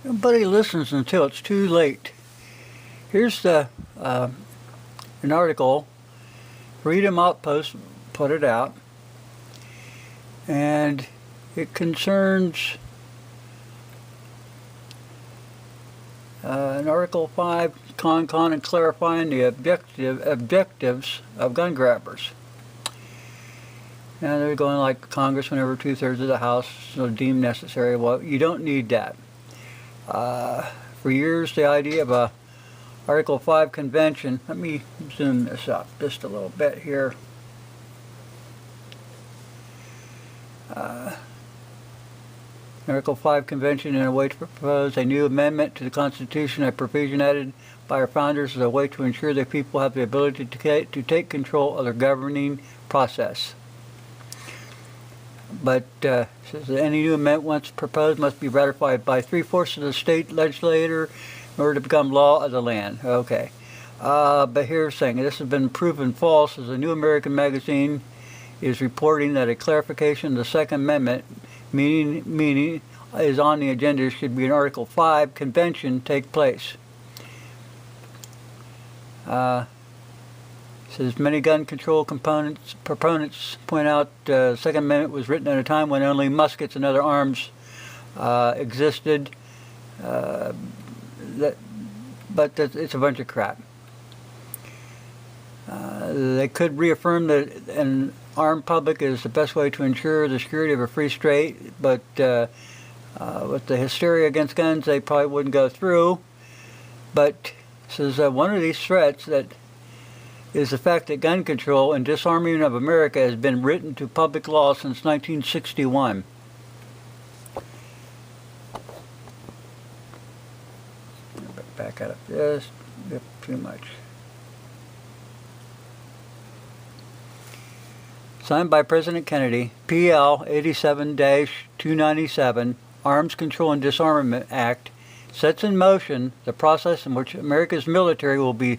Nobody listens until it's too late. Here's an article. Freedom Outpost put it out, and it concerns in Article 5, CONCON, and clarifying the objectives of gun grabbers. Now they're going like Congress whenever 2/3 of the House deemed necessary. Well, you don't need that. For years, the idea of a Article 5 convention, let me zoom this up just a little bit here. Article 5 convention in a way to propose a new amendment to the Constitution, a provision added by our founders as a way to ensure that people have the ability to take control of their governing process. But says that any new amendment once proposed must be ratified by 3/4 of the state legislature in order to become law of the land. Okay. But here's saying this has been proven false, as a New American Magazine is reporting that a clarification of the Second Amendment, meaning is on the agenda, should be an Article 5 convention take place. Says many gun control proponents point out the Second Amendment was written at a time when only muskets and other arms existed. But it's a bunch of crap. They could reaffirm that an armed public is the best way to ensure the security of a free state, but with the hysteria against guns, they probably wouldn't go through. But says one of these threats that is the fact that gun control and disarming of America has been written to public law since 1961. Back out of this, too much. Signed by President Kennedy, PL 87-297, Arms Control and Disarmament Act, sets in motion the process in which America's military will be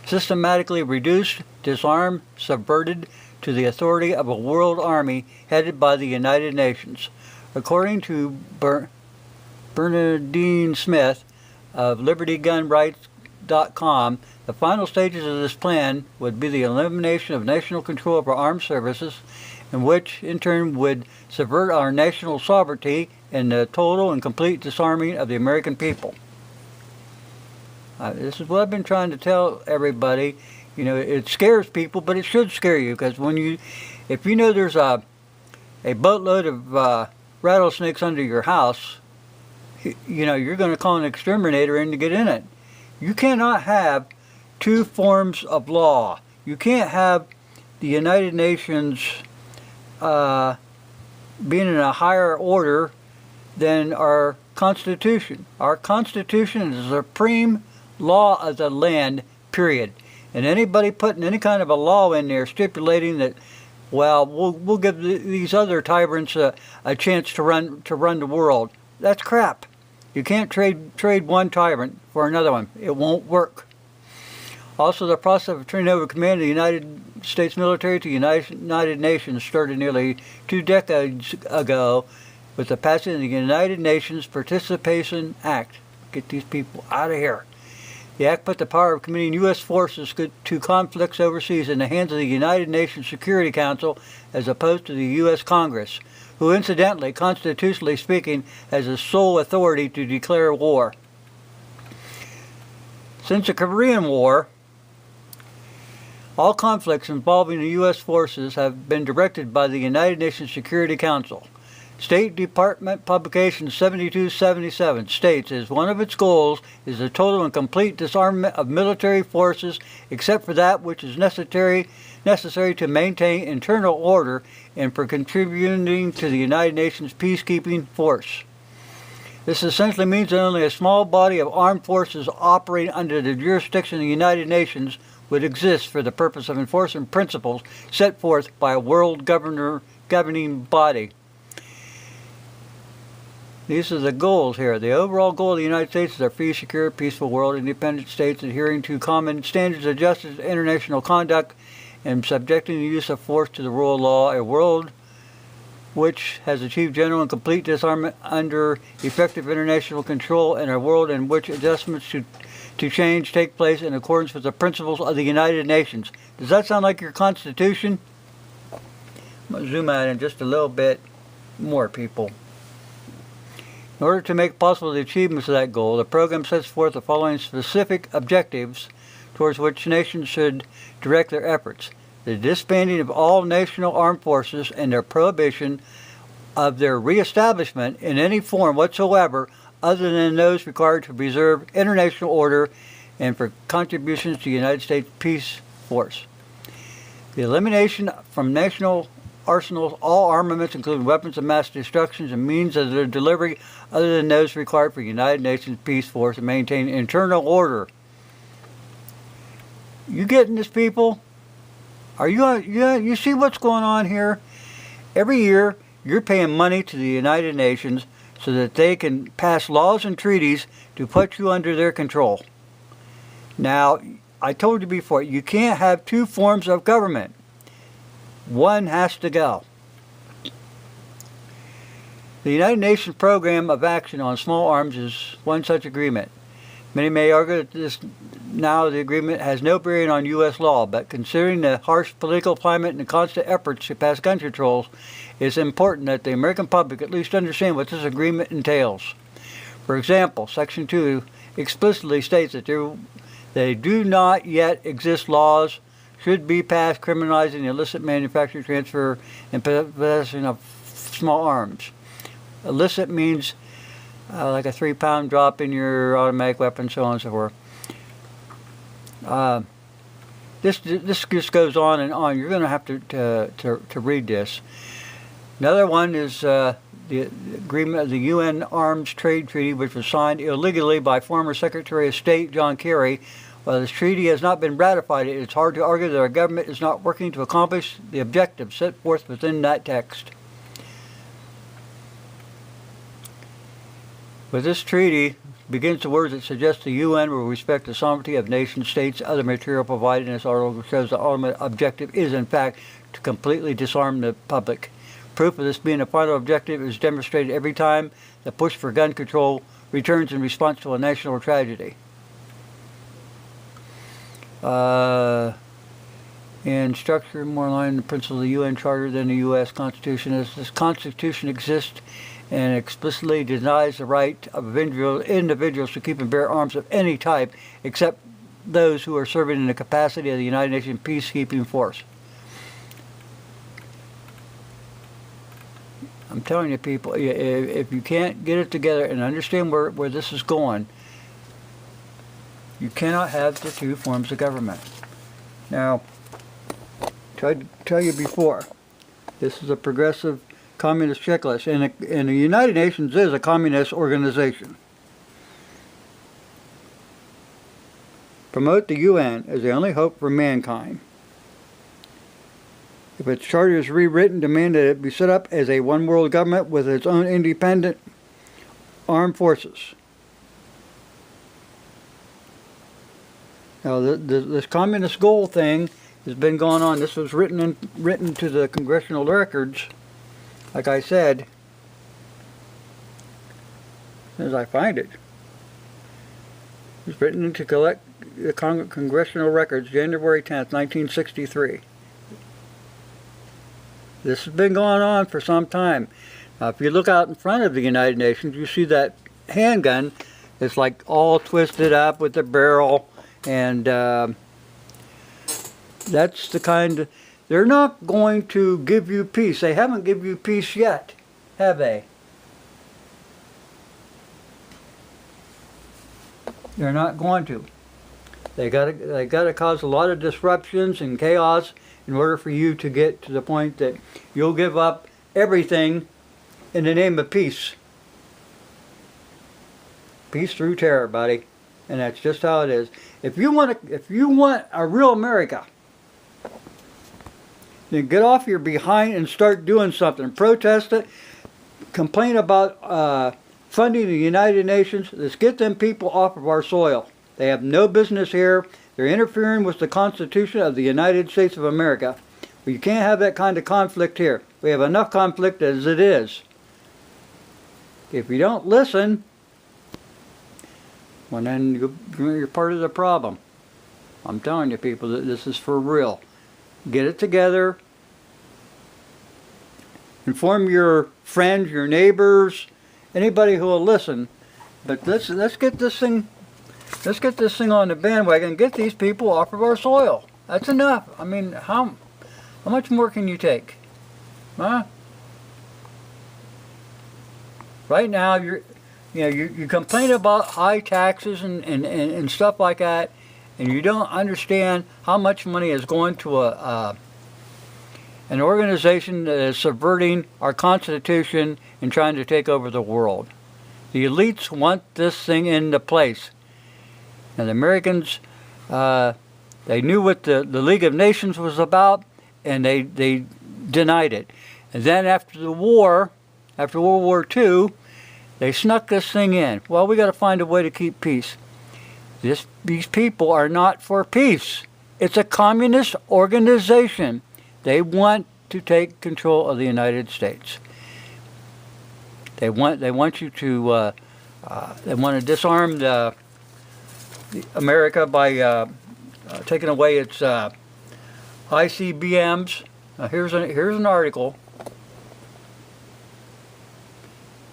systematically reduced, disarmed, subverted to the authority of a world army headed by the United Nations. According to Bernardine Smith of LibertyGunRights.com, the final stages of this plan would be the elimination of national control over armed services, in which in turn would subvert our national sovereignty and the total and complete disarming of the American people. This is what I've been trying to tell everybody. You know, it scares people, but it should scare you, because if you know there's a boatload of rattlesnakes under your house, you know, you're going to call an exterminator in to get in it. You cannot have two forms of law. You can't have the United Nations being in a higher order than our Constitution. Our Constitution is the supreme law of the land, period. And anybody putting any kind of a law in there stipulating that, well, we'll give these other tyrants a chance to run the world, that's crap. You can't trade one tyrant for another one. It won't work. Also, the process of turning over command of the United States military to the United Nations started nearly 2 decades ago with the passing of the United Nations Participation Act. Get these people out of here. The act put the power of committing U.S. forces to conflicts overseas in the hands of the United Nations Security Council as opposed to the U.S. Congress, who incidentally, constitutionally speaking, has the sole authority to declare war. Since the Korean War, all conflicts involving the U.S. forces have been directed by the United Nations Security Council. State Department Publication 7277 states as one of its goals is the total and complete disarmament of military forces except for that which is necessary to maintain internal order and for contributing to the United Nations peacekeeping force. This essentially means that only a small body of armed forces operating under the jurisdiction of the United Nations would exist for the purpose of enforcing principles set forth by a world governing body. These are the goals here. The overall goal of the United States is a free, secure, peaceful world, independent states adhering to common standards of justice, international conduct, and subjecting the use of force to the rule of law, a world which has achieved general and complete disarmament under effective international control in a world in which adjustments to change take place in accordance with the principles of the United Nations. Does that sound like your Constitution? I'm going to zoom out in just a little bit more, people. In order to make possible the achievements of that goal, the program sets forth the following specific objectives towards which nations should direct their efforts: the disbanding of all national armed forces and their prohibition of their reestablishment in any form whatsoever other than those required to preserve international order and for contributions to the United States Peace Force. The elimination from national arsenals all armaments, including weapons of mass destruction and means of their delivery other than those required for the United Nations Peace Force, and maintain internal order. You getting this, people? Are you see what's going on here? Every year you're paying money to the United Nations so that they can pass laws and treaties to put you under their control. Now, I told you before, you can't have two forms of government. One has to go. The United Nations Program of Action on Small Arms is one such agreement. Many may argue that the agreement has no bearing on U.S. law, but considering the harsh political climate and the constant efforts to pass gun controls, it's important that the American public at least understand what this agreement entails. For example, Section 2 explicitly states that they do not yet exist laws should be passed criminalizing the illicit manufacture, transfer, and possession of small arms. Illicit means like a 3-pound drop in your automatic weapon, so on and so forth. This just goes on and on. You're going to have to read this. Another one is the agreement of the UN Arms Trade Treaty, which was signed illegally by former Secretary of State John Kerry. While this treaty has not been ratified, it's hard to argue that our government is not working to accomplish the objectives set forth within that text. With this treaty begins the words that suggest the UN will respect the sovereignty of nation states. Other material provided in this article shows the ultimate objective is, in fact, to completely disarm the public. Proof of this being a final objective is demonstrated every time the push for gun control returns in response to a national tragedy. In structure, more in line with the principles of the UN Charter than the U.S. Constitution. As this Constitution exists and explicitly denies the right of individuals to keep and bear arms of any type except those who are serving in the capacity of the United Nations Peacekeeping Force. I'm telling you, people, if you can't get it together and understand where this is going, you cannot have the two forms of government. Now, tried to tell you before, this is a progressive communist checklist, and the United Nations is a communist organization. Promote the UN as the only hope for mankind. If its charter is rewritten, demand that it be set up as a one-world government with its own independent armed forces. Now, this communist goal thing has been going on. This was written to the congressional records. Like I said, as I find it, it's written into collect the congressional records, January 10th, 1963. This has been going on for some time. Now, if you look out in front of the United Nations, you see that handgun. It's like all twisted up with the barrel, and that's the kind of... They're not going to give you peace. They haven't given you peace yet, have they? They're not going to. They got to cause a lot of disruptions and chaos in order for you to get to the point that you'll give up everything in the name of peace. Peace through terror, buddy, and that's just how it is. If you want a real America, then get off your behind and start doing something. Protest it. Complain about funding the United Nations. Let's get them people off of our soil. They have no business here. They're interfering with the Constitution of the United States of America. But you can't have that kind of conflict here. We have enough conflict as it is. If you don't listen, well, then you're part of the problem. I'm telling you, people, that this is for real. Get it together. Inform your friends, your neighbors, anybody who will listen. But let's get this thing on the bandwagon and get these people off of our soil. That's enough. I mean, how much more can you take? Huh? Right now, you complain about high taxes and stuff like that, and you don't understand how much money is going to an organization that is subverting our Constitution and trying to take over the world. The elites want this thing into place. Now the Americans, they knew what the League of Nations was about, and they denied it. And then after the war, after World War II, they snuck this thing in. Well, we got to find a way to keep peace. These people are not for peace. It's a communist organization. They want to take control of the United States. They want you to they want to disarm America by taking away its ICBMs. Now here's an article.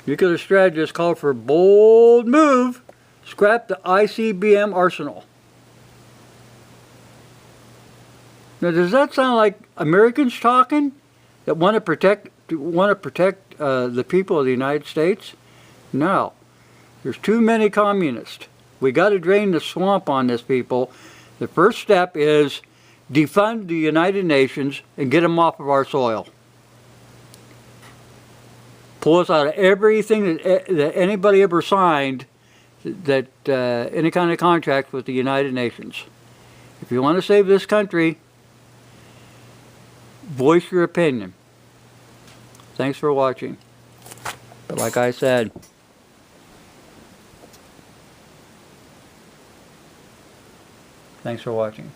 Nuclear strategists call for bold move. Scrap the ICBM arsenal. Now, does that sound like Americans talking that want to protect the people of the United States? No, there's too many communists. We got to drain the swamp on this, people. The first step is defund the United Nations and get them off of our soil. Pull us out of everything that anybody ever signed, that any kind of contract with the United Nations. If you want to save this country, voice your opinion. Thanks for watching. But like I said, thanks for watching.